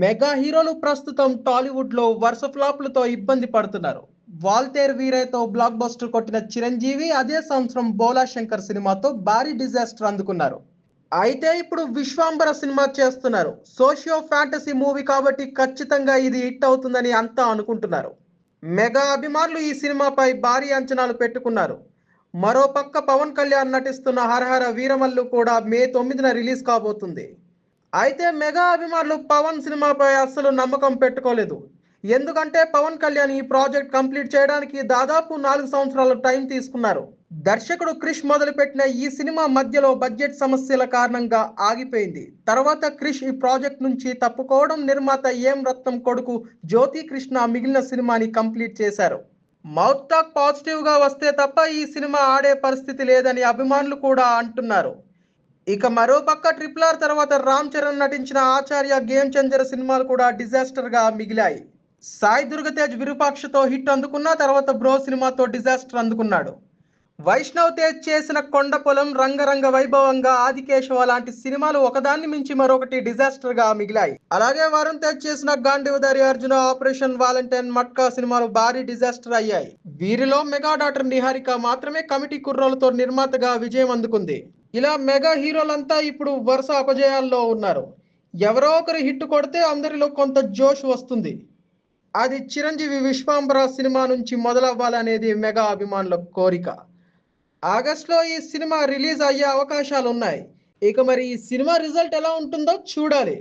Mega హీరోలు ప్రస్తుతం టాలీవుడ్ లో వరుస ఫ్లాప్లతో ఇబ్బంది పడుతున్నారు. వాల్తేర్ వీరయ్యతో బ్లాక్ బస్టర్ కొట్టిన చిరంజీవి అదే సంవత్సరం బోలా శంకర్ సినిమాతో భారీ డిజాస్టర్ అందుకున్నారు. అయితే ఇప్పుడు విశ్వాంబర సినిమా చేస్తున్నారు. సోషియో ఫ్యాంటసీ మూవీ కాబట్టి ఖచ్చితంగా ఇది హిట్ అవుతుందని అంతా అనుకుంటున్నారు. మెగా అభిమానులు ఈ సినిమాపై భారీ అంచనాలు పెట్టుకున్నారు. మరోపక్క పవన్ కళ్యాణ్ నటిస్తున్న హరహర వీరమల్లు కూడా మే 9న రిలీజ్ కాబోతుంది. అయితే మెగా అభిమానులు పవన్ సినిమాపై అస్సలు నమ్మకం పెట్టుకోలేదు. ఎందుకంటే పవన్ కళ్యాణ్ ఈ ప్రాజెక్ట్ కంప్లీట్ చేయడానికి దాదాపు 4 సంవత్సరాల టైం తీసుకున్నారు. దర్శకుడు క్రిష్ మొదలుపెట్టిన ఈ సినిమా మధ్యలో బడ్జెట్ సమస్యల కారణంగా ఆగిపోయింది. తర్వాత క్రిష్ ఈ ప్రాజెక్ట్ నుంచి తప్పుకోవడం, నిర్మాత ఏం రత్నం కొడుకు జ్యోతి కృష్ణ మిగిలిన సినిమాని కంప్లీట్ చేశారు. మౌత్ టాక్ పాజిటివ్ గా వస్తే తప్ప ఈ సినిమా ఆడే పరిస్థితి లేదని అభిమానులు కూడా అంటున్నారు. ఇక మరోపక్క RRR తర్వాత రామ్ చరణ్ నటించిన ఆచార్య, గేమ్ చేంజర్ సినిమాలు కూడా డిజాస్టర్ గా మిగిలాయి. సాయి దుర్గతేజ్ విరూపాక్షతో హిట్ అందుకున్న తర్వాత బ్రో సినిమాతో డిజాస్టర్ అందుకున్నాడు. వైష్ణవ్ తేజ్ చేసిన కొండపొలం, రంగరంగ వైభవంగా, ఆదికేశవ లాంటి సినిమాలు ఒకదాన్ని మించి మరొకటి డిజాస్టర్ గా మిగిలాయి. అలాగే వరుణ్ తేజ్ చేసిన గాంధీవదారి అర్జున, ఆపరేషన్ వాలంటైన్, మట్కా సినిమాలు భారీ డిజాస్టర్ అయ్యాయి. వీరిలో మెగా డాటర్ నిహారిక మాత్రమే కమిటీ కుర్రోలతో నిర్మాతగా విజయం అందుకుంది. ఇలా మెగా హీరోలంతా ఇప్పుడు వరుస అపజయాల్లో ఉన్నారు. ఎవరో ఒకరు హిట్ కొడితే అందరిలో కొంత జోష్ వస్తుంది. అది చిరంజీవి విశ్వాంబర సినిమా నుంచి మొదలవ్వాలనేది మెగా అభిమానుల కోరిక. ఆగస్టులో ఈ సినిమా రిలీజ్ అయ్యే అవకాశాలు ఉన్నాయి. ఇక మరి ఈ సినిమా రిజల్ట్ ఎలా ఉంటుందో చూడాలి.